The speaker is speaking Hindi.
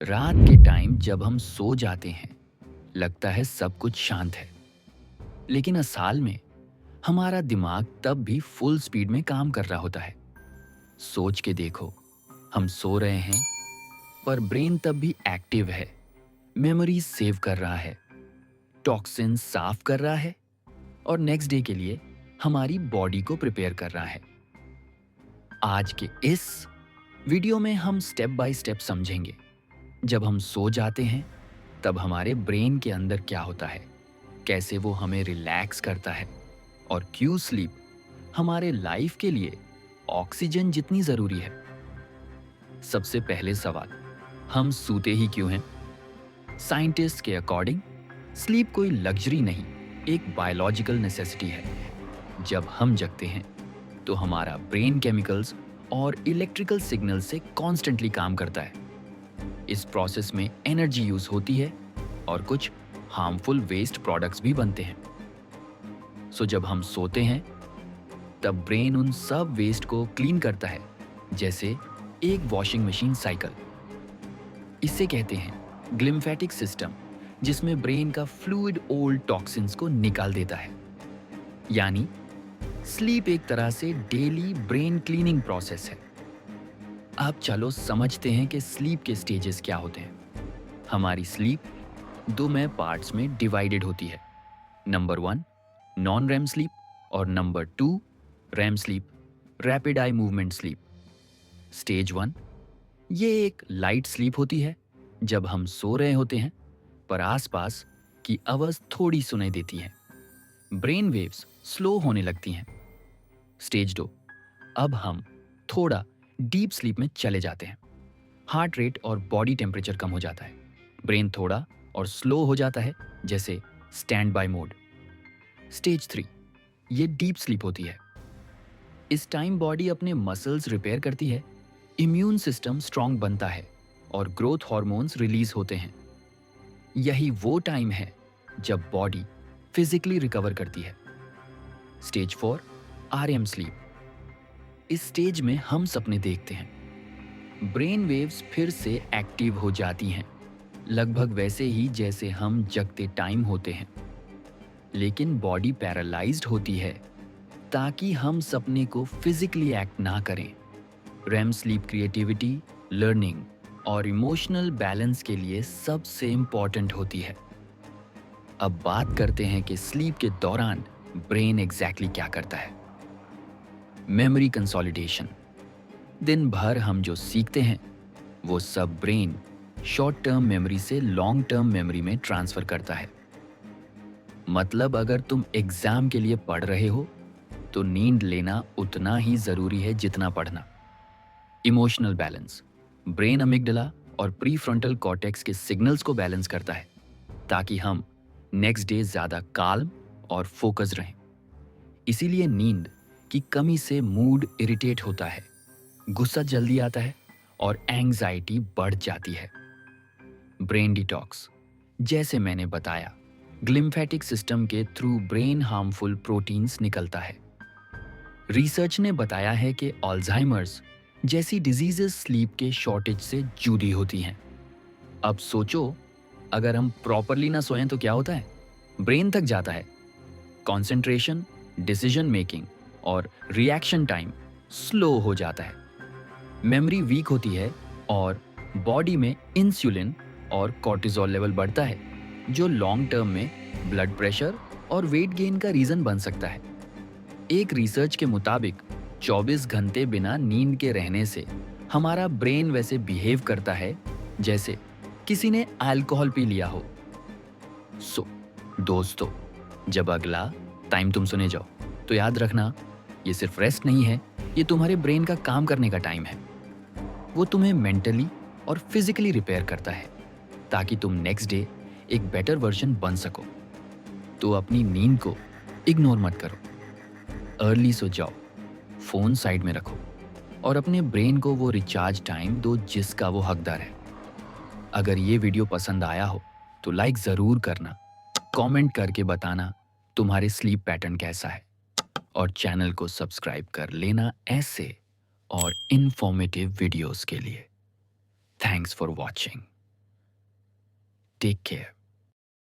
रात के टाइम जब हम सो जाते हैं, लगता है सब कुछ शांत है, लेकिन असल में हमारा दिमाग तब भी फुल स्पीड में काम कर रहा होता है। सोच के देखो, हम सो रहे हैं, पर ब्रेन तब भी एक्टिव है, मेमोरीज सेव कर रहा है, टॉक्सिन साफ कर रहा है और नेक्स्ट डे के लिए हमारी बॉडी को प्रिपेयर कर रहा है। आज के इस वीडियो में हम स्टेप बाय स्टेप समझेंगे, जब हम सो जाते हैं तब हमारे ब्रेन के अंदर क्या होता है, कैसे वो हमें रिलैक्स करता है और क्यों स्लीप हमारे लाइफ के लिए ऑक्सीजन जितनी जरूरी है। सबसे पहले सवाल, हम सोते ही क्यों हैं? साइंटिस्ट के अकॉर्डिंग स्लीप कोई लग्जरी नहीं, एक बायोलॉजिकल नेसेसिटी है। जब हम जगते हैं तो हमारा ब्रेन केमिकल्स और इलेक्ट्रिकल सिग्नल से कॉन्स्टेंटली काम करता है। इस प्रोसेस में एनर्जी यूज होती है और कुछ हार्मफुल वेस्ट प्रोडक्ट्स भी बनते हैं। सो जब हम सोते हैं तब ब्रेन उन सब वेस्ट को क्लीन करता है, जैसे एक वॉशिंग मशीन साइकिल। इसे कहते हैं ग्लिम्फेटिक सिस्टम, जिसमें ब्रेन का फ्लूइड ओल्ड टॉक्सिन्स को निकाल देता है। यानी स्लीप एक तरह से डेली ब्रेन क्लीनिंग प्रोसेस है। अब चलो समझते हैं कि स्लीप के स्टेजेस क्या होते हैं। हमारी स्लीप दो में पार्ट्स में डिवाइडेड होती है। नंबर 1 नॉन रैम स्लीप और number 2 REM sleep, rapid eye movement sleep. Stage 1 ये एक लाइट स्लीप होती है, जब हम सो रहे होते हैं पर आसपास की आवाज थोड़ी सुनाई देती है, ब्रेन वेव्स स्लो होने लगती हैं। स्टेज 2 अब हम थोड़ा डीप स्लीप में चले जाते हैं। हार्ट रेट और बॉडी टेम्परेचर कम हो जाता है, ब्रेन थोड़ा और स्लो हो जाता है, जैसे स्टैंड बाय मोड। स्टेज 3 ये डीप स्लीप होती है। इस टाइम बॉडी अपने मसल्स रिपेयर करती है, इम्यून सिस्टम स्ट्रांग बनता है और ग्रोथ हार्मोन्स रिलीज होते हैं। यही वो टाइम है जब बॉडी फिजिकली रिकवर करती है। Stage 4 RM sleep. इस स्टेज में हम सपने देखते हैं, ब्रेन वेव्स फिर से एक्टिव हो जाती हैं, लगभग वैसे ही जैसे हम जगते टाइम होते हैं, लेकिन बॉडी पैरालाइज्ड होती है ताकि हम सपने को फिजिकली एक्ट ना करें। रेम स्लीप क्रिएटिविटी, लर्निंग और इमोशनल बैलेंस के लिए सबसे इंपॉर्टेंट होती है। अब बात करते हैं कि स्लीप के दौरान ब्रेन एग्जैक्टली क्या करता है। Memory consolidation. दिन भर हम जो सीखते हैं वो सब ब्रेन शॉर्ट टर्म मेमोरी से लॉन्ग टर्म मेमोरी में ट्रांसफर करता है। मतलब अगर तुम एग्जाम के लिए पढ़ रहे हो तो नींद लेना उतना ही जरूरी है जितना पढ़ना। Emotional balance. ब्रेन अमिगडला और प्रीफ्रंटल कॉर्टेक्स के सिग्नल्स को बैलेंस करता है ताकि हम नेक्स्ट डे ज्यादा काल्म और फोकस रहें। इसीलिए नींद की कमी से मूड इरिटेट होता है, गुस्सा जल्दी आता है और एंग्जाइटी बढ़ जाती है। Brain detox. जैसे मैंने बताया, ग्लिम्फेटिक सिस्टम के थ्रू ब्रेन हार्मफुल प्रोटीन्स निकलता है। रिसर्च ने बताया है कि अल्जाइमर्स जैसी डिजीजेस स्लीप के शॉर्टेज से जुड़ी होती हैं। अब सोचो, अगर हम प्रॉपरली ना सोएं तो क्या होता है? ब्रेन थक जाता है, कंसंट्रेशन, डिसीजन मेकिंग और रिएक्शन टाइम स्लो हो जाता है, मेमोरी वीक होती है और बॉडी में इंसुलिन और कॉर्टिसोल लेवल बढ़ता है, जो लॉन्ग टर्म में ब्लड प्रेशर और वेट गेन का रीजन बन सकता है। एक रिसर्च के मुताबिक 24 घंटे बिना नींद के रहने से हमारा ब्रेन वैसे बिहेव करता है जैसे किसी ने अल्कोहल पी लिया हो। सो दोस्तों, जब अगला टाइम तुम सुने जाओ तो याद रखना, ये सिर्फ रेस्ट नहीं है, ये तुम्हारे ब्रेन का काम करने का टाइम है। वो तुम्हें मेंटली और फिजिकली रिपेयर करता है ताकि तुम नेक्स्ट डे एक बेटर वर्जन बन सको। तो अपनी नींद को इग्नोर मत करो, अर्ली सो जाओ, फोन साइड में रखो और अपने ब्रेन को वो रिचार्ज टाइम दो जिसका वो हकदार है। अगर ये वीडियो पसंद आया हो तो लाइक जरूर करना, कमेंट करके बताना तुम्हारे स्लीप पैटर्न कैसा है और चैनल को सब्सक्राइब कर लेना ऐसे और इन्फॉर्मेटिव वीडियोस के लिए। Thanks for watching. Take care.